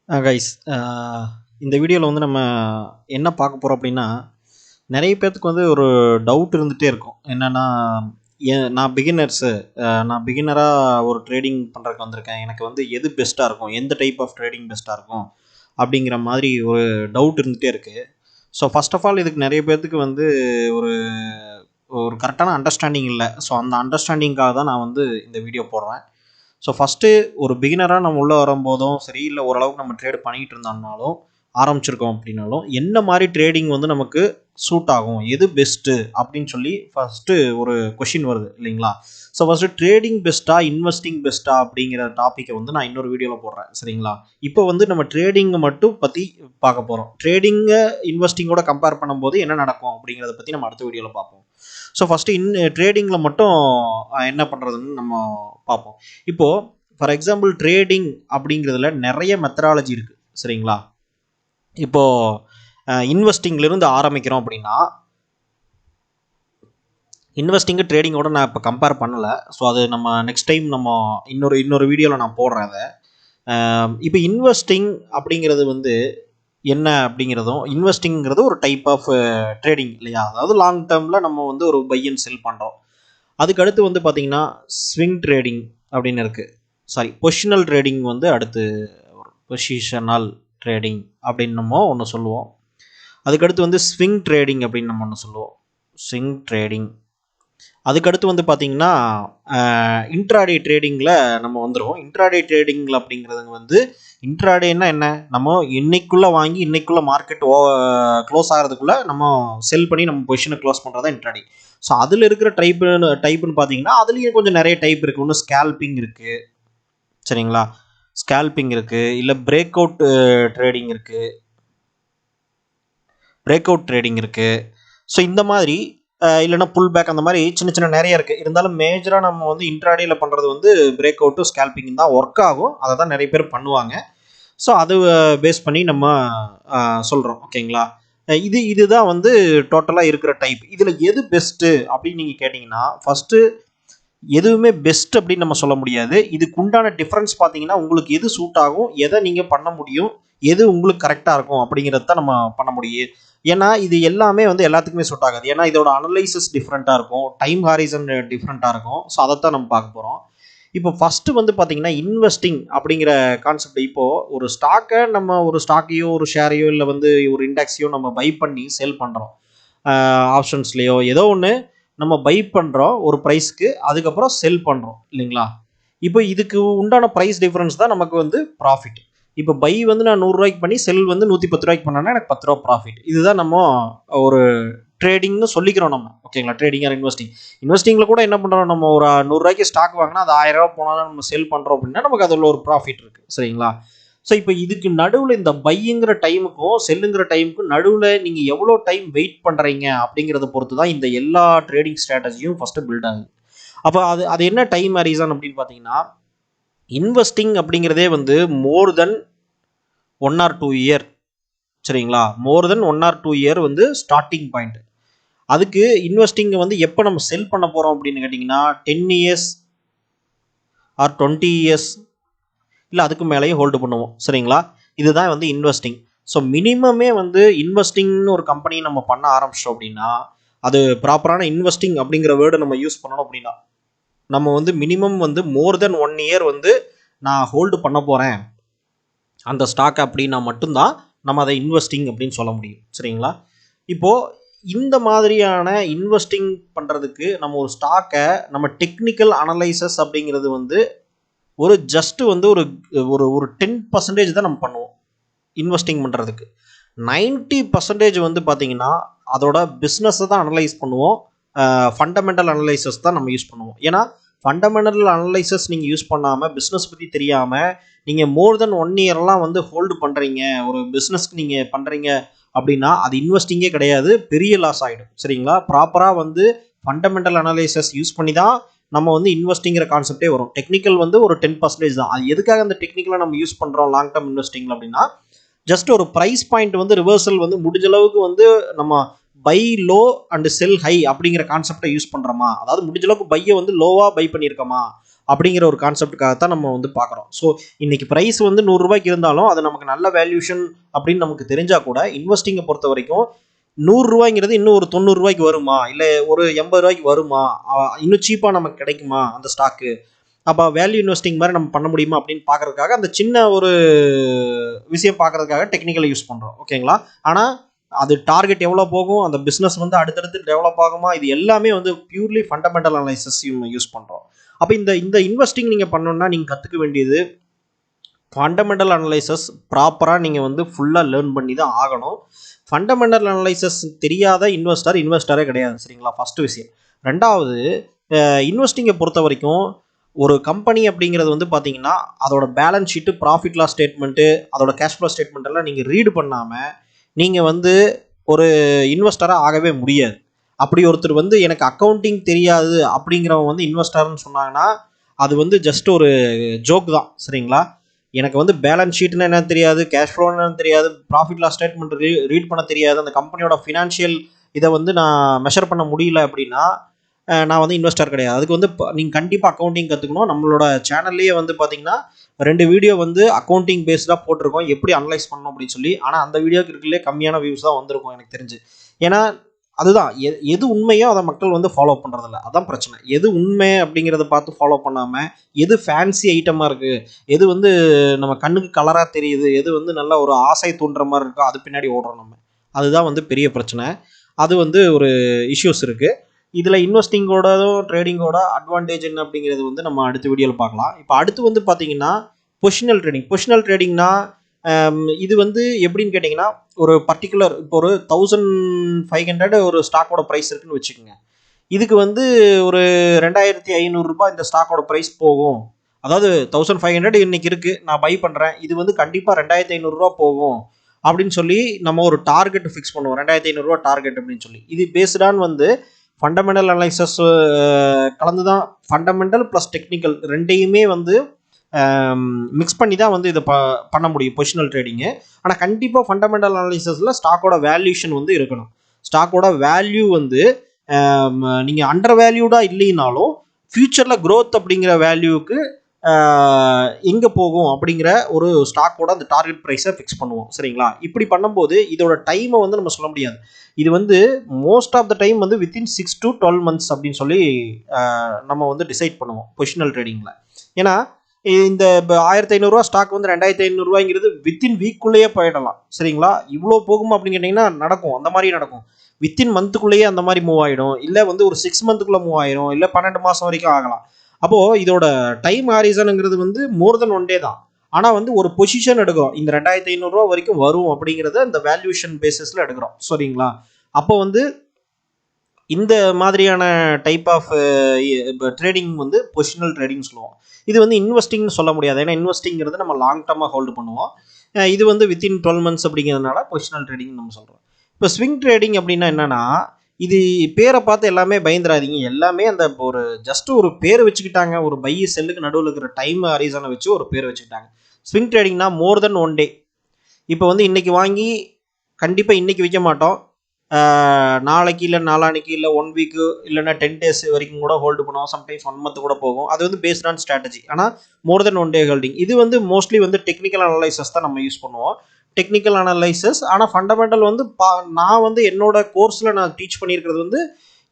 Guys இந்த வீடியோவில் வந்து நம்ம என்ன பார்க்க போகிறோம் அப்படின்னா, நிறைய பேர்த்துக்கு வந்து ஒரு டவுட் இருந்துகிட்டே இருக்கும். என்னென்னா, நான் பிகினராக ஒரு ட்ரேடிங் பண்ணுறதுக்கு வந்திருக்கேன். எனக்கு வந்து எது பெஸ்ட்டாக இருக்கும், எந்த டைப் ஆஃப் ட்ரேடிங் பெஸ்ட்டாக இருக்கும் அப்படிங்கிற மாதிரி ஒரு டவுட் இருந்துகிட்டே இருக்குது. ஸோ ஃபர்ஸ்ட் ஆஃப் ஆல் இதுக்கு நிறைய பேர்த்துக்கு வந்து ஒரு ஒரு கரெக்டான அண்டர்ஸ்டாண்டிங் இல்லை. ஸோ அந்த அண்டர்ஸ்டாண்டிங்காக தான் நான் வந்து இந்த வீடியோ போடுறேன். ஸோ ஃபஸ்ட்டு ஒரு பிகினராக நம்ம உள்ளே வரும்போதும் சரி, இல்லை ஓரளவுக்கு நம்ம ட்ரேட் பண்ணிகிட்டு இருந்தோம்னாலும், ஆரம்பிச்சிருக்கோம் அப்படின்னாலும், என்ன மாதிரி ட்ரேடிங் வந்து நமக்கு சூட் ஆகும், எது பெஸ்ட்டு அப்படின்னு சொல்லி ஃபஸ்ட்டு ஒரு கொஷின் வருது இல்லைங்களா? ஸோ ஃபஸ்ட்டு ட்ரேடிங் பெஸ்ட்டா, இன்வெஸ்டிங் பெஸ்ட்டா அப்படிங்கிற டாப்பிக்கை வந்து நான் இன்னொரு வீடியோவில் போடுறேன், சரிங்களா? இப்போ வந்து நம்ம ட்ரேடிங்கை மட்டும் பற்றி பார்க்க போகிறோம். ட்ரேடிங்கை இன்வெஸ்டிங்கோட கம்பேர் பண்ணும்போது என்ன நடக்கும் அப்படிங்கிறத பற்றி நம்ம அடுத்த வீடியோவில் பார்ப்போம். ஸோ ஃபஸ்ட்டு ட்ரேடிங்கில் மட்டும் என்ன பண்ணுறதுன்னு நம்ம பார்ப்போம். இப்போது ஃபார் எக்ஸாம்பிள் ட்ரேடிங் அப்படிங்கிறதுல நிறைய மெத்தடாலஜி இருக்குது, சரிங்களா? இப்போது இன்வெஸ்டிங்லேருந்து ஆரம்பிக்கிறோம் அப்படின்னா, இன்வெஸ்டிங்கு ட்ரேடிங்கோட நான் இப்போ கம்பேர் பண்ணலை. ஸோ அது நம்ம நெக்ஸ்ட் டைம் நம்ம இன்னொரு வீடியோவில் நான் போடுறேன் அதை. இப்போ இன்வெஸ்டிங் அப்படிங்கிறது வந்து என்ன அப்படிங்கிறதும், இன்வெஸ்டிங்கிறது ஒரு டைப் ஆஃப் ட்ரேடிங் இல்லையா? அதாவது லாங் டேர்மில் நம்ம வந்து ஒரு பை அண்ட் செல் பண்ணுறோம். அதுக்கடுத்து வந்து பார்த்திங்கன்னா ஸ்விங் ட்ரேடிங் அப்படின்னு இருக்குது. பொசிஷனல் ட்ரேடிங் வந்து அடுத்து ஒரு பொசிஷனல் ட்ரேடிங் அப்படின்னு நம்ம ஒன்று சொல்லுவோம். அதுக்கடுத்து வந்து ஸ்விங் ட்ரேடிங் அப்படின்னு நம்ம ஒன்று சொல்லுவோம், ஸ்விங் ட்ரேடிங். அதுக்கடுத்து வந்து பார்த்திங்கன்னா இன்ட்ராடே ட்ரேடிங்கில் நம்ம வந்துடுவோம். இன்ட்ராடே ட்ரேடிங்கில் அப்படிங்கிறது வந்து, இன்ட்ராடேன்னா என்ன, நம்ம இன்னைக்குள்ளே வாங்கி இன்னைக்குள்ளே மார்க்கெட் க்ளோஸ் ஆகிறதுக்குள்ளே நம்ம செல் பண்ணி நம்ம பொசிஷனை க்ளோஸ் பண்ணுறது தான் இன்ட்ராடே. ஸோ அதில் இருக்கிற டைப்புன்னு பார்த்தீங்கன்னா, அதுலேயும் கொஞ்சம் நிறைய டைப் இருக்குது. ஒன்று ஸ்கேல்பிங் இருக்குது, சரிங்களா? ஸ்கேல்பிங் இருக்குது, இல்லை பிரேக் அவுட் ட்ரேடிங் இருக்குது, ஸோ இந்த மாதிரி இல்லைனா புல் பேக், அந்த மாதிரி சின்ன சின்ன நிறைய இருக்குது. இருந்தாலும் மேஜராக நம்ம வந்து இன்ட்ராடேயில் பண்ணுறது வந்து பிரேக் அவுட்டு ஸ்கேல்பிங் தான் ஒர்க் ஆகும். அதை தான் நிறைய பேர் பண்ணுவாங்க. ஸோ அது பேஸ் பண்ணி நம்ம சொல்கிறோம், ஓகேங்களா? இதுதான் வந்து டோட்டலாக இருக்கிற டைப். இதில் எது பெஸ்ட்டு அப்படின்னு நீங்கள் கேட்டிங்கன்னா, ஃபஸ்ட்டு எதுவுமே பெஸ்ட் அப்படின்னு நம்ம சொல்ல முடியாது. இதுக்கு உண்டான டிஃப்ரென்ஸ் பார்த்தீங்கன்னா, உங்களுக்கு எது சூட் ஆகும், எதை நீங்கள் பண்ண முடியும், எது உங்களுக்கு கரெக்டாக இருக்கும் அப்படிங்கிறது தான் நம்ம பண்ண முடியும். ஏன்னா இது எல்லாமே வந்து எல்லாத்துக்குமே சூட் ஆகாது. ஏன்னா இதோட அனலைசிஸ் டிஃப்ரெண்ட்டாக இருக்கும், டைம் ஹாரிசன் டிஃப்ரெண்ட்டாக இருக்கும். ஸோ அதைத்தான் நம்ம பார்க்க போகிறோம். இப்போ ஃபஸ்ட்டு வந்து பார்த்தீங்கன்னா, இன்வெஸ்டிங் அப்படிங்கிற கான்செப்ட். இப்போது ஒரு ஸ்டாக்கை நம்ம ஒரு ஸ்டாக்கையோ ஒரு ஷேரையோ இல்லை வந்து ஒரு இண்டெக்ஸையோ நம்ம பை பண்ணி செல் பண்ணுறோம். ஆப்ஷன்ஸ்லேயோ ஏதோ ஒன்று நம்ம பை பண்ணுறோம் ஒரு ப்ரைஸ்க்கு, அதுக்கப்புறம் செல் பண்ணுறோம் இல்லைங்களா? இப்போ இதுக்கு உண்டான ப்ரைஸ் டிஃப்ரென்ஸ் தான் நமக்கு வந்து ப்ராஃபிட். இப்போ பை வந்து நான் 100 ரூபாய்க்கு பண்ணி செல் வந்து 110 ரூபாய்க்கு பண்ணேன்னா எனக்கு 10 ரூபா ப்ராஃபிட். இதுதான் நம்ம ஒரு ட்ரேடிங்னு சொல்லிக்கிறோம் நம்ம, ஓகேங்களா? ட்ரேடிங் ஆர் இன்வெஸ்டிங்கில் கூட என்ன பண்ணுறோம், நம்ம ஒரு 100 ரூபாய்க்கு ஸ்டாக் வாங்கினா அது 1000 ரூபா போனாலும் நம்ம செல் பண்ணுறோம் அப்படின்னா நமக்கு அதில் ஒரு ப்ராஃபிட் இருக்குது, சரிங்களா? ஸோ இப்போ இதுக்கு நடுவில் இந்த பைங்கிற டைமுக்கும் செல்லுங்கிற டைமுக்கும் நடுவில் நீங்கள் எவ்வளோ டைம் வெயிட் பண்ணுறீங்க அப்படிங்கிறத பொறுத்து தான் இந்த எல்லா ட்ரேடிங் ஸ்ட்ராட்டஜியும் ஃபஸ்ட்டு பில்ட் ஆகுது. அப்போ அது என்ன டைம் ஹாரிசன் அப்படின்னு பார்த்தீங்கன்னா, இன்வெஸ்டிங் அப்படிங்கிறதே வந்து மோர் தென் 1 or 2 இயர், சரிங்களா? மோர் தென் 1 or 2 இயர் வந்து ஸ்டார்டிங் பாயிண்ட். அதுக்கு இன்வெஸ்டிங்கை வந்து எப்போ நம்ம செல் பண்ண போகிறோம் அப்படின்னு கேட்டிங்கன்னா, 10 இயர்ஸ் ஆர் 20 இயர்ஸ் இல்லை அதுக்கு மேலேயும் ஹோல்டு பண்ணுவோம், சரிங்களா? இதுதான் வந்து இன்வெஸ்டிங். ஸோ மினிமமே வந்து இன்வெஸ்டிங்னு ஒரு கம்பெனி நம்ம பண்ண ஆரம்பிச்சிட்டோம் அப்படின்னா, அது ப்ராப்பரான இன்வெஸ்டிங் அப்படிங்கிற வேர்டு நம்ம யூஸ் பண்ணணும் அப்படின்னா, நம்ம வந்து மினிமம் வந்து மோர் தென் 1 இயர் வந்து நான் ஹோல்டு பண்ண போகிறேன் அந்த ஸ்டாக் அப்படின்னா மட்டும்தான் நம்ம அதை இன்வெஸ்டிங் அப்படின்னு சொல்ல முடியும், சரிங்களா? இப்போது இந்த மாதிரியான இன்வெஸ்டிங் பண்ணுறதுக்கு நம்ம ஒரு ஸ்டாக்கை நம்ம டெக்னிக்கல் அனலைசஸ் அப்படிங்கிறது வந்து ஒரு ஜஸ்ட்டு வந்து ஒரு 10% தான் நம்ம பண்ணுவோம் இன்வெஸ்டிங் பண்ணுறதுக்கு. 90% வந்து பார்த்திங்கன்னா அதோட பிஸ்னஸை தான் அனலைஸ் பண்ணுவோம். ஃபண்டமெண்டல் அனலைசஸ் தான் நம்ம யூஸ் பண்ணுவோம். ஏன்னா ஃபண்டமெண்டல் அனலைசஸ் நீங்கள் யூஸ் பண்ணாமல், பிஸ்னஸ் பற்றி தெரியாமல் நீங்கள் மோர் தென் 1 இயர்லாம் வந்து ஹோல்டு பண்ணுறீங்க, ஒரு பிஸ்னஸ்க்கு நீங்கள் பண்ணுறீங்க அப்படின்னா அது இன்வெஸ்டிங்கே கிடையாது, பெரிய லாஸ் ஆகிடும், சரிங்களா? ப்ராப்பராக வந்து ஃபண்டமெண்டல் அனலைசஸ் யூஸ் பண்ணி தான் நம்ம வந்து இன்வெஸ்டிங்கிற கான்செப்டே வரும். டெக்னிக்கல் வந்து ஒரு 10% தான். அது எதுக்காக அந்த டெக்னிக்கலை நம்ம யூஸ் பண்ணுறோம் லாங் டேர்ம் இன்வெஸ்டிங்கில் அப்படின்னா, ஜஸ்ட் ஒரு ப்ரைஸ் பாயிண்ட் வந்து ரிவர்சல் வந்து முடிஞ்ச அளவுக்கு வந்து நம்ம buy low and sell high அப்படிங்கிற கான்செப்டை யூஸ் பண்ணுறோமா, அதாவது முடிஞ்ச அளவுக்கு பையை வந்து லோவாக பை பண்ணியிருக்கோமா அப்படிங்கிற ஒரு கான்செப்டுக்காக தான் நம்ம வந்து பார்க்குறோம். ஸோ இன்னைக்கு ப்ரைஸ் வந்து 100 ரூபாய்க்கு இருந்தாலும் அது நமக்கு நல்ல வேல்யூஷன் அப்படின்னு நமக்கு தெரிஞ்சால் கூட இன்வெஸ்டிங்கை பொறுத்த வரைக்கும் 100 ரூபாய்ங்கிறது இன்னும் ஒரு 90 ரூபாய்க்கு வருமா, இல்லை ஒரு 80 ரூபாய்க்கு வருமா, இன்னும் சீப்பாக நமக்கு கிடைக்குமா அந்த ஸ்டாக்கு, அப்போ வேல்யூ இன்வெஸ்டிங் மாதிரி நம்ம பண்ண முடியுமா அப்படின்னு பார்க்கறதுக்காக அந்த சின்ன ஒரு விஷயம் பார்க்கறதுக்காக டெக்னிக்கலை யூஸ் பண்ணுறோம். ஓகேங்களா? ஆனால் அது டார்கெட் எவ்வளோ போகும், அந்த பிஸ்னஸ் வந்து அடுத்தடுத்து டெவலப் ஆகுமா, இது எல்லாமே வந்து பியூர்லி ஃபண்டமெண்டல் அனலைசிஸ் யூஸ் பண்ணுறோம். அப்போ இந்த இன்வெஸ்டிங் நீங்கள் பண்ணணும்னா நீங்கள் கற்றுக்க வேண்டியது ஃபண்டமெண்டல் அனலைசஸ் ப்ராப்பராக நீங்கள் வந்து ஃபுல்லாக லேர்ன் பண்ணி தான் ஆகணும். ஃபண்டமெண்டல் அனலைசஸ் தெரியாத இன்வெஸ்டரே கிடையாது. சரிங்களா? ஃபஸ்ட்டு விஷயம். ரெண்டாவது, இன்வெஸ்டிங்கை பொறுத்த வரைக்கும் ஒரு கம்பெனி அப்படிங்கிறது வந்து பார்த்தீங்கன்னா அதோட balance sheet, profit loss statement, அதோட கேஷ் ஃப்ளோ ஸ்டேட்மெண்ட் எல்லாம் நீங்கள் ரீடு பண்ணாமல் நீங்கள் வந்து ஒரு இன்வெஸ்டராக ஆகவே முடியாது. அப்படி ஒருத்தர் வந்து எனக்கு அக்கௌண்டிங் தெரியாது அப்படிங்கிறவங்க வந்து இன்வெஸ்டர்னு சொன்னாங்கன்னா அது வந்து ஜஸ்ட் ஒரு ஜோக் தான். சரிங்களா? எனக்கு வந்து பேலன்ஸ் ஷீட்னு என்ன தெரியாது, கேஷ் ஃப்ளோன்னு என்ன தெரியாது, ப்ராஃபிட் லாஸ் ஸ்டேட்மெண்ட் ரீட் பண்ண தெரியாது, அந்த கம்பெனியோட ஃபினான்ஷியல் இதை வந்து நான் மெஷர் பண்ண முடியல அப்படின்னா நான் வந்து இன்வெஸ்டர் கிடையாது. அதுக்கு வந்து நீங்கள் கண்டிப்பாக அக்கௌண்டிங் கற்றுக்கணும். நம்மளோட சேனல்லையே வந்து பார்த்தீங்கன்னா 2 வீடியோ வந்து அக்கௌண்டிங் பேஸ்டாக போட்டிருக்கோம், எப்படி அனலைஸ் பண்ணணும் அப்படின்னு சொல்லி. ஆனால் அந்த வீடியோக்கு இருக்கிறதுலே கம்மியான வியூஸ் தான் வந்திருக்கும் எனக்கு தெரிஞ்சு. ஏன்னா அதுதான் எது உண்மையோ அதை மக்கள் வந்து ஃபாலோ பண்ணுறதில்ல. அதான் பிரச்சனை. எது உண்மை அப்படிங்கிறத பார்த்து ஃபாலோ பண்ணாமல் எது ஃபேன்சி ஐட்டமாக இருக்குது, எது வந்து நம்ம கண்ணுக்கு கலராக தெரியுது, எது வந்து நல்ல ஒரு ஆசை தூண்டுற மாதிரி இருக்கோ அது பின்னாடி ஓடுறோம் நம்ம. அதுதான் வந்து பெரிய பிரச்சனை. அது வந்து ஒரு இஷ்யூஸ் இருக்குது. இதில் இன்வெஸ்டிங்கோடதும் ட்ரேடிங்கோட அட்வான்டேஜ் என்ன அப்படிங்கிறது வந்து நம்ம அடுத்த வீடியோவில் பார்க்கலாம். இப்போ அடுத்து வந்து பார்த்தீங்கன்னா பொசிஷனல் ட்ரேடிங்னா இது வந்து எப்படின்னு கேட்டிங்கன்னா ஒரு பர்டிகுலர் இப்போ ஒரு 1500 ஒரு ஸ்டாக்கோட ப்ரைஸ் இருக்குன்னு வச்சுக்கோங்க. இதுக்கு வந்து ஒரு 2500 ரூபாய் இந்த ஸ்டாக்கோட ப்ரைஸ் போகும். அதாவது 1500 இன்னைக்கு இருக்குது, நான் பை பண்ணுறேன், இது வந்து கண்டிப்பாக 2500 ரூபா போகும் அப்படின்னு சொல்லி நம்ம ஒரு டார்கெட் ஃபிக்ஸ் பண்ணுவோம். 2500 ரூபா டார்கெட் அப்படின்னு சொல்லி. இது பேஸ்டான் வந்து ஃபண்டமெண்டல் அனலைசஸ் கலந்து தான், ஃபண்டமெண்டல் ப்ளஸ் டெக்னிக்கல் ரெண்டையுமே வந்து மிக்ஸ் பண்ணி தான் வந்து இதை பண்ண முடியும் பொசிஷனல் ட்ரேடிங்கு. ஆனால் கண்டிப்பாக ஃபண்டமெண்டல் அனலைசஸில் ஸ்டாக்கோட வேல்யூஷன் வந்து இருக்கணும். ஸ்டாக்கோட வேல்யூ வந்து நீங்கள் அண்டர் வேல்யூடாக இல்லைனாலும் ஃபியூச்சரில் க்ரோத் அப்படிங்கிற வேல்யூவுக்கு எங்கே போகும் அப்படிங்கிற ஒரு ஸ்டாக்கோட அந்த டார்கெட் ப்ரைஸை ஃபிக்ஸ் பண்ணுவோம். சரிங்களா? இப்படி பண்ணும்போது இதோட டைமை வந்து நம்ம சொல்ல முடியாது. இது வந்து மோஸ்ட் ஆஃப் த டைம் வந்து வித்தின் 6 to 12 months அப்படின்னு சொல்லி நம்ம வந்து டிசைட் பண்ணுவோம் பொசிஷனல் ட்ரேடிங்கில். ஏன்னா இந்த 1500 ரூபா ஸ்டாக் வந்து 2500 ரூபாய்ங்கிறது வித்தின் வீக்குள்ளேயே போயிடலாம். சரிங்களா? இவ்வளோ போகுமா அப்படின்னு கேட்டிங்கன்னா நடக்கும், அந்த மாதிரி நடக்கும். வித்தின் மந்த்துக்குள்ளேயே அந்த மாதிரி மூவ் ஆகிடும், இல்லை வந்து ஒரு 6 monthக்குள்ளே மூவ் ஆகிடும், இல்லை 12 மாதம் வரைக்கும் ஆகலாம். அப்போது இதோட டைம் ஹாரிசனுங்கிறது வந்து மோர் தென் 1 day தான். ஆனால் வந்து ஒரு பொசிஷன் எடுக்கிறோம், இந்த 2500 ரூபா வரைக்கும் வரும் அப்படிங்கிறத இந்த வேல்யூஷன் பேசிஸில் எடுக்கிறோம். சரிங்களா? அப்போ வந்து இந்த மாதிரியான டைப் ஆஃப் ட்ரேடிங் வந்து பொசிஷனல் ட்ரேடிங் சொல்லுவோம். இது வந்து இன்வெஸ்டிங்னு சொல்ல முடியாது, ஏன்னா இன்வெஸ்டிங்கிறது நம்ம லாங் டர்மாக ஹோல்டு பண்ணுவோம். இது வந்து வித்தின் 12 months அப்படிங்கிறதுனால பொசிஷனல் ட்ரேடிங் நம்ம சொல்கிறோம். இப்போ ஸ்விங் ட்ரேடிங் அப்படின்னா என்னென்னா, இது பேரை பார்த்து எல்லாமே பயந்துராதீங்க. எல்லாமே அந்த ஒரு ஜஸ்ட் ஒரு பேர் வச்சுக்கிட்டாங்க, ஒரு பை செல்லுக்கு நடுவில் இருக்கிற டைம் ஹாரிசனை வச்சு ஒரு பேர் வச்சுக்கிட்டாங்க. ஸ்விங் ட்ரேடிங்னா மோர் தென் 1 day. இப்போ வந்து இன்றைக்கி வாங்கி கண்டிப்பாக இன்றைக்கி விற்க மாட்டோம், நாளைக்கு இல்லை நாளானிக்கு இல்லை 1 week இல்லைன்னா 10 days வரைக்கும் கூட ஹோல்டு பண்ணுவோம். சம்டைம்ஸ் 1 month கூட போகும். அது வந்து பேஸ்ட் ஆன் ஸ்ட்ராட்டஜி. ஆனால் மோர் தென் 1 day ஹோல்டிங். இது வந்து மோஸ்ட்லி வந்து டெக்னிக்கல் அனலைசஸ் தான் நம்ம யூஸ் பண்ணுவோம். Technical analysis. ஆனால் ஃபண்டமெண்டல் வந்து நான் வந்து என்னோட கோர்ஸில் நான் டீச் பண்ணியிருக்கிறது வந்து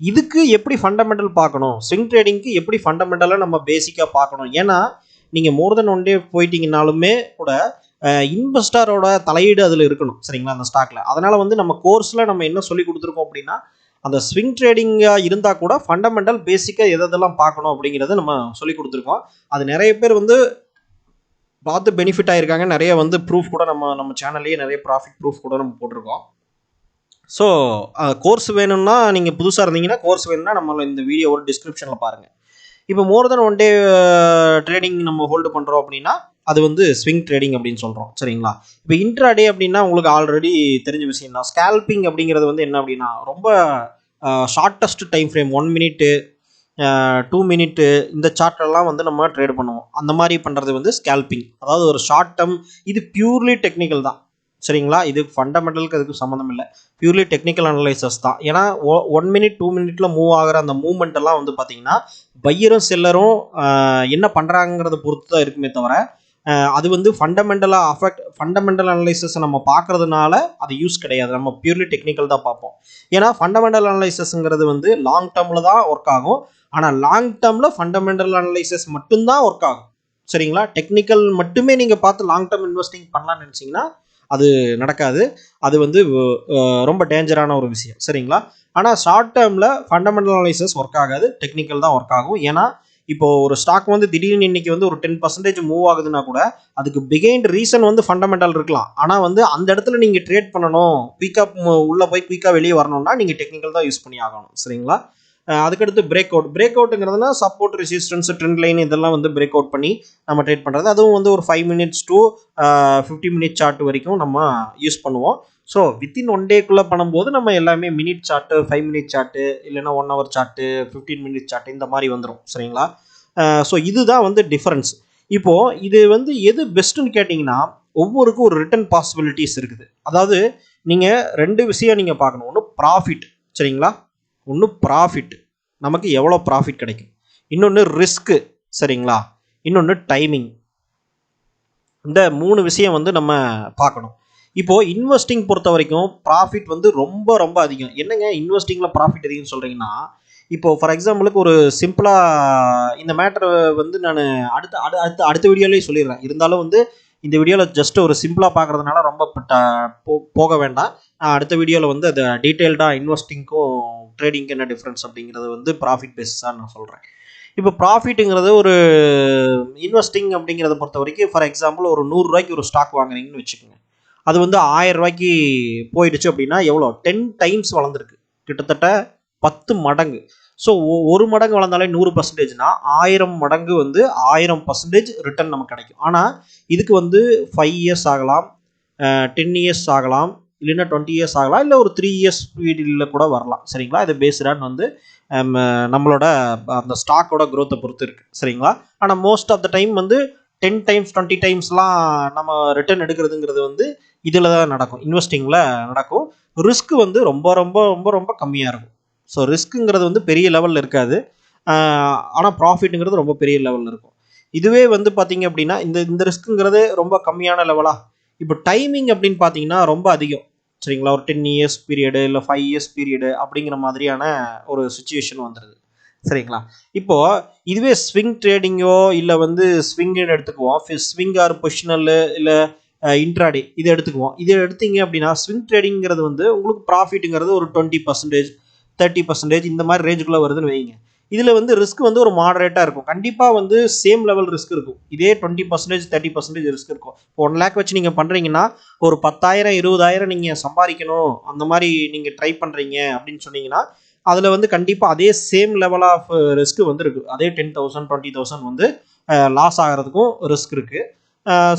இதுக்கு எப்படி ஃபண்டமெண்டல் பார்க்கணும், ஸ்விங் ட்ரேடிங்க்கு எப்படி ஃபண்டமெண்டலாக நம்ம பேசிக்காக பார்க்கணும். ஏன்னா நீங்கள் மோர் தென் 1 day போயிட்டீங்கனாலுமே கூட இன்வெஸ்டரோட தலையீடு அதில் இருக்கணும். சரிங்களா? அந்த ஸ்டாக்கில். அதனால் வந்து நம்ம கோர்ஸில் நம்ம என்ன சொல்லி கொடுத்துருக்கோம் அப்படின்னா, அந்த ஸ்விங் ட்ரேடிங்காக இருந்தால் கூட ஃபண்டமெண்டல் பேசிக்காக எதெல்லாம் பார்க்கணும் அப்படிங்கிறத நம்ம சொல்லி கொடுத்துருக்கோம். அது நிறைய பேர் வந்து பார்த்து பெனிஃபிட் ஆகிருக்காங்க. நிறைய வந்து ப்ரூஃப் கூட நம்ம சேனல்லேயே நிறைய ப்ராஃபிட் ப்ரூஃப் கூட நம்ம போட்டிருக்கோம். ஸோ கோர்ஸ் வேணும்னா நீங்கள் புதுசாக இருந்தீங்கன்னா கோர்ஸ் வேணும்னா நம்மளை இந்த வீடியோவோட டிஸ்கிரிப்ஷனில் பாருங்கள். இப்போ மோர் தென் 1 day ட்ரேடிங் நம்ம ஹோல்டு பண்ணுறோம் அப்படின்னா அது வந்து ஸ்விங் ட்ரேடிங் அப்படின்னு சொல்கிறோம். சரிங்களா? இப்போ இன்ட்ராடே அப்படின்னா உங்களுக்கு ஆல்ரெடி தெரிஞ்ச விஷயம் தான். ஸ்கேல்பிங் அப்படிங்கிறது வந்து என்ன அப்படின்னா ரொம்ப shortest time frame, 1 minute 2 minute இந்த சார்ட்டெல்லாம் வந்து நம்ம ட்ரேட் பண்ணுவோம். அந்த மாதிரி பண்ணுறது வந்து ஸ்கேல்பிங். அதாவது ஒரு ஷார்ட் டேர்ம், இது பியூர்லி டெக்னிக்கல் தான். சரிங்களா? இது ஃபண்டமெண்டலுக்கு அதுக்கு சம்மந்தம் இல்லை, பியூர்லி டெக்னிக்கல் அனலைசஸ் தான். ஏன்னா 1 மினிட் 2 மினிட்ல மூவ் ஆகிற அந்த மூவ்மெண்ட் எல்லாம் வந்து பார்த்தீங்கன்னா பையரும் செல்லரும் என்ன பண்ணுறாங்கிறத பொறுத்து தான் இருக்குமே தவிர அது வந்து ஃபண்டமெண்டல் அனலைசஸ் நம்ம பார்க்கறதுனால அது யூஸ் கிடையாது. நம்ம பியூர்லி டெக்னிக்கல் தான் பார்ப்போம். ஏன்னா ஃபண்டமெண்டல் அனலைசஸ்ங்கிறது வந்து லாங் டேர்மில் தான் ஒர்க் ஆகும். ஆனால் லாங் டேர்மில் ஃபண்டமெண்டல் அனலைசஸ் மட்டும்தான் ஒர்க் ஆகும். சரிங்களா? டெக்னிக்கல் மட்டுமே நீங்கள் பார்த்து லாங் டேர்ம் இன்வெஸ்டிங் பண்ணலாம்னு நினச்சிங்கன்னா அது நடக்காது. அது வந்து ரொம்ப டேஞ்சரான ஒரு விஷயம். சரிங்களா? ஆனால் ஷார்ட் டேர்மில் ஃபண்டமெண்டல் அனலைசஸ் ஒர்க் ஆகாது, டெக்னிக்கல் தான் ஒர்க் ஆகும். ஏன்னா இப்போ ஒரு ஸ்டாக் வந்து திடீர்னு இன்னைக்கு வந்து ஒரு 10% மூவ் ஆகுதுன்னா கூட அதுக்கு பிகைண்ட் ரீசன் வந்து ஃபண்டமெண்டல் இருக்கலாம். ஆனால் வந்து அந்த இடத்துல நீங்கள் ட்ரேட் பண்ணணும், குயிக்காக உள்ளே போய் குயிக்காக வெளியே வரணும்னா நீங்கள் டெக்னிக்கல் தான் யூஸ் பண்ணி ஆகணும். சரிங்களா? அதுக்கடுத்து பிரேக் அவுட்டுங்கிறதுனா சப்போர்ட், ரெசிஸ்டன்ஸ், ட்ரெண்ட் லைன் இதெல்லாம் வந்து பிரேக் அவுட் பண்ணி நம்ம ட்ரேட் பண்ணுறது. அதுவும் வந்து ஒரு 5 மினிட்ஸ் to 50 மினிட் சார்ட் வரைக்கும் நம்ம யூஸ் பண்ணுவோம். ஸோ வித்தின் 1 டேக்குள்ளே பண்ணும்போது நம்ம எல்லாமே மினிட் சார்ட்டு, 5 மினிட் சார்ட்டு, இல்லைன்னா 1 ஹவர் சார்ட்டு, 15 மினிட் சார்ட்டு இந்த மாதிரி வந்துடும். சரிங்களா? ஸோ இதுதான் வந்து டிஃபரன்ஸ். இப்போது இது வந்து எது பெஸ்ட்டுன்னு கேட்டிங்கன்னா ஒவ்வொருக்கும் ஒரு ரிட்டர்ன் பாசிபிலிட்டிஸ் இருக்குது. அதாவது நீங்கள் 2 விஷயம் நீங்கள் பார்க்கணும். ஒன்று ப்ராஃபிட். சரிங்களா? ஒன்று ப்ராஃபிட், நமக்கு எவ்வளோ ப்ராஃபிட் கிடைக்கும். இன்னொன்று ரிஸ்க்கு. சரிங்களா? இன்னொன்று டைமிங். இந்த 3 விஷயம் வந்து நம்ம பார்க்கணும். இப்போது இன்வெஸ்டிங் பொறுத்த வரைக்கும் ப்ராஃபிட் வந்து ரொம்ப ரொம்ப அதிகம். என்னங்க இன்வெஸ்டிங்கில் ப்ராஃபிட் அதிகம்னு சொல்கிறீங்கன்னா, இப்போது ஃபார் எக்ஸாம்பிளுக்கு ஒரு சிம்பிளாக இந்த மேட்டரை வந்து நான் அடுத்த வீடியோலேயே சொல்லிடுறேன். இருந்தாலும் வந்து இந்த வீடியோவில் ஜஸ்ட் ஒரு சிம்பிளாக பார்க்குறதுனால ரொம்ப போக வேண்டாம். அடுத்த வீடியோவில் வந்து அதை டீட்டெயில்டாக இன்வெஸ்டிங்க்கும் ட்ரேடிங்க்கு என்ன டிஃப்ரென்ஸ் அப்படிங்கிறது வந்து ப்ராஃபிட் பேஸாக நான் சொல்கிறேன். இப்போ ப்ராஃபிட்டுங்கிறது ஒரு இன்வெஸ்டிங் அப்படிங்கிறத பொறுத்த வரைக்கும் ஃபார் எக்ஸாம்பிள் ஒரு 100 ரூபாய்க்கு ஒரு ஸ்டாக் வாங்குறீங்கன்னு வச்சுக்கோங்க. அது வந்து 1000 ரூபாய்க்கு போயிடுச்சு அப்படின்னா எவ்வளோ 10 டைம்ஸ் வளர்ந்துருக்கு, கிட்டத்தட்ட 10 மடங்கு. ஸோ 1 மடங்கு வளர்ந்தாலே 100%னா 1000 மடங்கு வந்து 1000% ரிட்டர்ன் நமக்கு கிடைக்கும். ஆனால் இதுக்கு வந்து 5 இயர்ஸ் ஆகலாம், 10 இயர்ஸ் ஆகலாம், இல்லைன்னா 20 இயர்ஸ் ஆகலாம், இல்லை ஒரு 3 இயர்ஸ் பீரியடில் கூட வரலாம். சரிங்களா? இது பேஸ்டான் வந்து நம்மளோட அந்த ஸ்டாக்கோட க்ரோத்தை பொறுத்து இருக்குது. சரிங்களா? ஆனால் மோஸ்ட் ஆஃப் த டைம் வந்து 10 டைம்ஸ் 20 டைம்ஸ்லாம் நம்ம ரிட்டர்ன் எடுக்கிறதுங்கிறது வந்து இதில் தான் நடக்கும், இன்வெஸ்டிங்கில் நடக்கும். ரிஸ்க் வந்து ரொம்ப ரொம்ப ரொம்ப ரொம்ப கம்மியாக இருக்கும். ஸோ ரிஸ்க்குங்கிறது வந்து பெரிய லெவலில் இருக்காது, ஆனால் ப்ராஃபிட்டுங்கிறது ரொம்ப பெரிய லெவலில் இருக்கும். இதுவே வந்து பார்த்தீங்க அப்படின்னா இந்த ரிஸ்க்குங்கிறது ரொம்ப கம்மியான லெவலாக. இப்போ டைமிங் அப்படின்னு பார்த்தீங்கன்னா ரொம்ப அதிகம். சரிங்களா? ஒரு 10 இயர்ஸ் பீரியடு இல்லை 5 இயர்ஸ் பீரியடு அப்படிங்கிற மாதிரியான ஒரு சுச்சுவேஷன் வந்துடுது. சரிங்களா? இப்போது இதுவே ஸ்விங் ட்ரேடிங்கோ இல்லை வந்து ஸ்விங்குன்னு எடுத்துக்குவோம். ஸ்விங் ஆர் பொசிஷனல் இல்லை இன்ட்ராடே இது எடுத்துக்குவோம். இது எடுத்தீங்க அப்படின்னா ஸ்விங் ட்ரேடிங்கிறது வந்து உங்களுக்கு ப்ராஃபிட்டுங்கிறது ஒரு 20%, 30% இந்த மாதிரி ரேஞ்சுக்குள்ளே வருதுன்னு வைங்க. இதில் வந்து ரிஸ்க் வந்து ஒரு மாடரேட்டாக இருக்கும். கண்டிப்பாக வந்து சேம் லெவல் ரிஸ்க் இருக்கும். இதே 20%, 30% ரிஸ்க் இருக்கும். இப்போ 1 லேக் வச்சு நீங்கள் பண்ணுறீங்கன்னா ஒரு 10,000, 20,000 நீங்கள் சம்பாதிக்கணும் அந்த மாதிரி நீங்கள் ட்ரை பண்ணுறீங்க அப்படின்னு சொன்னீங்கன்னா அதில் வந்து கண்டிப்பாக அதே சேம் லெவல் ஆஃப் ரிஸ்க் வந்து இருக்குது. அதே 10,000, 20,000 வந்து லாஸ் ஆகிறதுக்கும் ரிஸ்க் இருக்குது.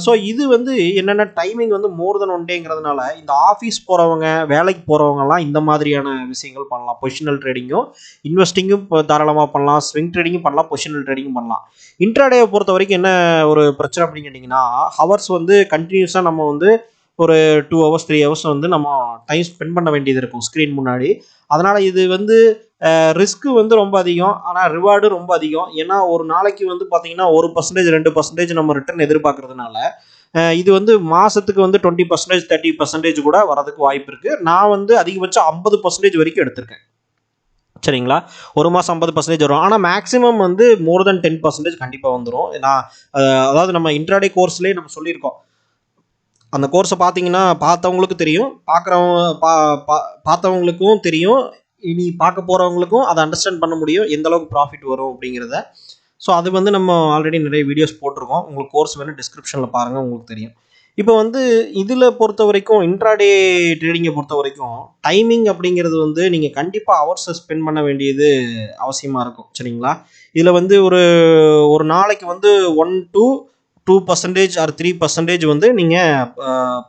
ஸோ இது வந்து என்னென்ன டைமிங் வந்து மோர் தென் 1 டேங்கிறதுனால இந்த ஆஃபீஸ் போகிறவங்க, வேலைக்கு போகிறவங்கலாம் இந்த மாதிரியான விஷயங்கள் பண்ணலாம். பொசிஷனல் ட்ரேடிங்கும் இன்வெஸ்டிங்கும் தாராளமாக பண்ணலாம், ஸ்விங் ட்ரேடிங்கும் பண்ணலாம், பொசிஷனல் ட்ரேடிங்கும் பண்ணலாம். இன்ட்ராடேவை பொறுத்த வரைக்கும் என்ன ஒரு பிரச்சனை அப்படின்னு கேட்டிங்கன்னா ஹவர்ஸ் வந்து கண்டினியூஸாக நம்ம வந்து ஒரு 2 hours 3 hours வந்து நம்ம டைம் ஸ்பெண்ட் பண்ண வேண்டியது இருக்கும் ஸ்க்ரீன் முன்னாடி. அதனால் இது வந்து ரிஸ்க்கு வந்து ரொம்ப அதிகம், ஆனால் ரிவார்டு ரொம்ப அதிகம். ஏன்னா ஒரு நாளைக்கு வந்து பார்த்தீங்கன்னா 1%, 2% நம்ம ரிட்டர்ன் எதிர்பார்க்கறதுனால இது வந்து மாதத்துக்கு வந்து 20%, 30% கூட வரதுக்கு வாய்ப்பு இருக்குது. நான் வந்து அதிகபட்சம் 50% வரைக்கும் எடுத்திருக்கேன். சரிங்களா? ஒரு மாதம் 50% வரும். ஆனால் மேக்ஸிமம் வந்து மோர் தென் 10% கண்டிப்பாக வந்துடும். நான் அதாவது நம்ம இன்ட்ராடே கோர்ஸ்லேயே நம்ம சொல்லியிருக்கோம். அந்த கோர்ஸை பார்த்தீங்கன்னா பார்த்தவங்களுக்கு தெரியும், பார்த்தவங்களுக்கும் தெரியும், இனி பார்க்க போகிறவங்களுக்கும் அதை அண்டர்ஸ்டாண்ட் பண்ண முடியும் எந்த அளவுக்கு ப்ராஃபிட் வரும் அப்படிங்கிறத. ஸோ அது வந்து நம்ம ஆல்ரெடி நிறைய வீடியோஸ் போட்டிருக்கோம். உங்களுக்கு கோர்ஸ் வேணும் டிஸ்கிரிப்ஷனில் பாருங்கள், உங்களுக்கு தெரியும். இப்போ வந்து இதில் பொறுத்த வரைக்கும் இன்ட்ராடே ட்ரேடிங்கை பொறுத்த வரைக்கும் டைமிங் அப்படிங்கிறது வந்து நீங்கள் கண்டிப்பாக ஹவர்ஸை ஸ்பெண்ட் பண்ண வேண்டியது அவசியமாக இருக்கும். சரிங்களா? இதில் வந்து ஒரு நாளைக்கு வந்து 1 to 2% ஆர் 3% வந்து நீங்கள்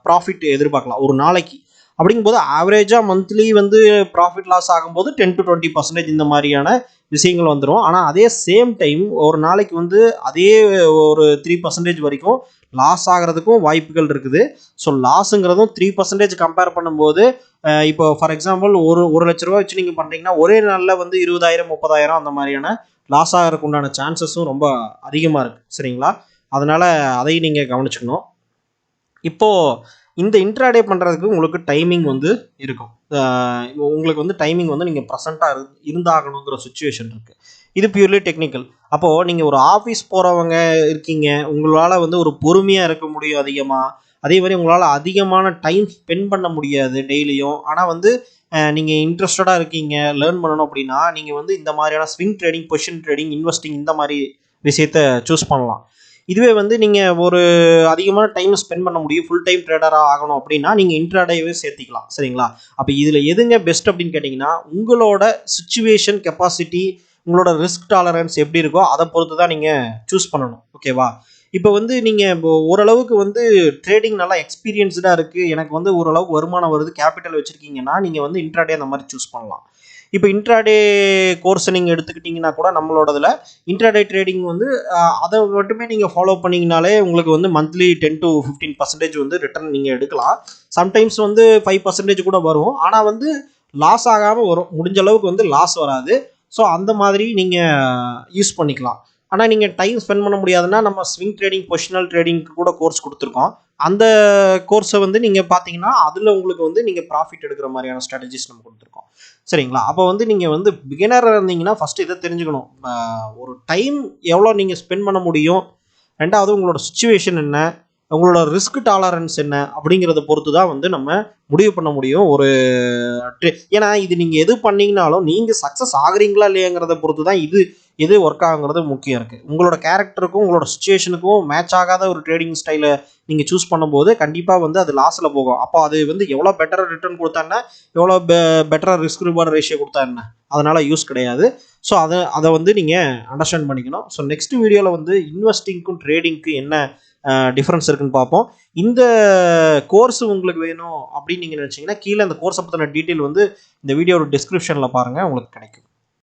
ப்ராஃபிட் எதிர்பார்க்கலாம் ஒரு நாளைக்கு. அப்படிங்கும்போது ஆவரேஜாக மந்த்லி வந்து ப்ராஃபிட் லாஸ் ஆகும்போது 10 to 20% இந்த மாதிரியான விஷயங்கள் வந்துடும். ஆனால் அதே சேம் டைம் ஒரு நாளைக்கு வந்து அதே ஒரு 3% வரைக்கும் லாஸ் ஆகிறதுக்கும் வாய்ப்புகள் இருக்குது. ஸோ லாஸுங்கிறதும் 3% கம்பேர் பண்ணும்போது இப்போ ஃபார் எக்ஸாம்பிள் ஒரு லட்ச ரூபா வச்சு நீங்கள் பண்ணுறீங்கன்னா ஒரே நாளில் வந்து 20,000 30,000 அந்த மாதிரியான லாஸ் ஆகிறதுக்கு உண்டான சான்சஸும் ரொம்ப அதிகமாக இருக்குது. சரிங்களா? அதனால் அதையும் நீங்கள் கவனிச்சுக்கணும். இப்போது இந்த இன்ட்ராடே பண்ணுறதுக்கு உங்களுக்கு டைமிங் வந்து இருக்கும். உங்களுக்கு வந்து டைமிங் வந்து நீங்கள் ப்ரெசண்ட்டாக இருந்தாகணுங்கிற சுச்சுவேஷன் இருக்குது. இது பியூர்லி டெக்னிக்கல். அப்போது நீங்கள் ஒரு ஆஃபீஸ் போகிறவங்க இருக்கீங்க, உங்களால் வந்து ஒரு பொறுமையாக இருக்க முடியும் அதிகமாக. அதே மாதிரி உங்களால் அதிகமான டைம் ஸ்பெண்ட் பண்ண முடியாது டெய்லியும். ஆனால் வந்து நீங்கள் இன்ட்ரெஸ்டடாக இருக்கீங்க, லேர்ன் பண்ணணும் அப்படின்னா நீங்கள் வந்து இந்த மாதிரியான swing trading, position trading, investing இந்த மாதிரி விஷயத்த சூஸ் பண்ணலாம். இதுவே வந்து நீங்கள் ஒரு அதிகமான டைம் ஸ்பெண்ட் பண்ண முடியும், ஃபுல் டைம் ட்ரேடராக ஆகணும் அப்படின்னா நீங்கள் இன்ட்ராடேவே சேர்த்திக்கலாம். சரிங்களா? அப்போ இதில் எதுங்க பெஸ்ட் அப்படின்னு கேட்டிங்கன்னா உங்களோட சுச்சுவேஷன், கெப்பாசிட்டி, உங்களோட ரிஸ்க் டாலரன்ஸ் எப்படி இருக்கோ அதை பொறுத்து தான் நீங்கள் சூஸ் பண்ணணும். ஓகேவா? இப்போ வந்து நீங்கள் இப்போ ஓரளவுக்கு வந்து ட்ரேடிங் நல்லா எக்ஸ்பீரியன்ஸ்டாக இருக்குது, எனக்கு வந்து ஓரளவுக்கு வருமானம் வருது, கேபிட்டல் வச்சுருக்கீங்கன்னா நீங்கள் வந்து இன்ட்ராடே அந்த மாதிரி சூஸ் பண்ணலாம். இப்போ இன்ட்ராடே கோர்ஸை நீங்கள் எடுத்துக்கிட்டிங்கன்னா கூட நம்மளோடதில் இன்ட்ராடே ட்ரேடிங் வந்து அதை மட்டுமே நீங்கள் ஃபாலோ பண்ணிங்கனாலே உங்களுக்கு வந்து மந்த்லி 10 to 15% வந்து ரிட்டர்ன் நீங்கள் எடுக்கலாம். சம்டைம்ஸ் வந்து 5% கூட வரும். ஆனால் வந்து லாஸ் ஆகாமல் வரும். முடிஞ்ச அளவுக்கு வந்து லாஸ் வராது. ஸோ அந்த மாதிரி நீங்கள் யூஸ் பண்ணிக்கலாம். ஆனால் நீங்கள் டைம் ஸ்பெண்ட் பண்ண முடியாதுன்னா நம்ம ஸ்விங் ட்ரேடிங், பொசிஷனல் ட்ரேடிங்க்கு கூட கோர்ஸ் கொடுத்துருக்கோம். அந்த கோர்ஸை வந்து நீங்கள் பார்த்தீங்கன்னா அதில் உங்களுக்கு வந்து நீங்கள் ப்ராஃபிட் எடுக்கிற மாதிரியான ஸ்ட்ராட்டஜிஸ் நம்ம கொடுத்துருக்கோம். சரிங்களா? அப்போ வந்து நீங்கள் வந்து பிகினராக இருந்தீங்கன்னா ஃபஸ்ட்டு இதை தெரிஞ்சுக்கணும். ஒரு டைம் எவ்வளோ நீங்கள் ஸ்பெண்ட் பண்ண முடியும், ரெண்டாவது உங்களோட சுச்சுவேஷன் என்ன, உங்களோட ரிஸ்க் டாலரன்ஸ் என்ன அப்படிங்கிறத பொறுத்து தான் வந்து நம்ம முடிவு பண்ண முடியும். ஏன்னா இது நீங்கள் எது பண்ணீங்கனாலும் நீங்கள் சக்ஸஸ் ஆகுறீங்களா இல்லையாங்கிறத பொறுத்து தான் எது ஒர்க் ஆகுங்கிறது முக்கியம் இருக்குது. உங்களோட கேரக்டருக்கும் உங்களோட சுச்சுவேஷனுக்கும் மேட்ச் ஆகாத ஒரு ட்ரேடிங் ஸ்டைலை நீங்கள் சூஸ் பண்ணும்போது கண்டிப்பாக வந்து அது லாஸில் போகும். அப்போ அது வந்து எவ்வளோ பெட்டராக ரிட்டர்ன் கொடுத்தா என்ன, எவ்வளோ பெட்டராக ரிஸ்க் ரிவார்டு ரேஷியோ கொடுத்தா என்ன, அதனால் யூஸ் கிடையாது. ஸோ அதை வந்து நீங்கள் அண்டர்ஸ்டாண்ட் பண்ணிக்கணும். ஸோ நெக்ஸ்ட் வீடியோவில் வந்து இன்வெஸ்டிங்க்கும் ட்ரேடிங்க்கும் என்ன டிஃப்ரென்ஸ் இருக்குன்னு பார்ப்போம். இந்த கோர்ஸ் உங்களுக்கு வேணும் அப்படின்னு நீங்கள் நினச்சிங்கன்னா கீழே அந்த கோர்ஸை பற்றின டீட்டெயில் வந்து இந்த வீடியோட டிஸ்கிரிப்ஷனில் பாருங்கள், உங்களுக்கு கிடைக்கும்.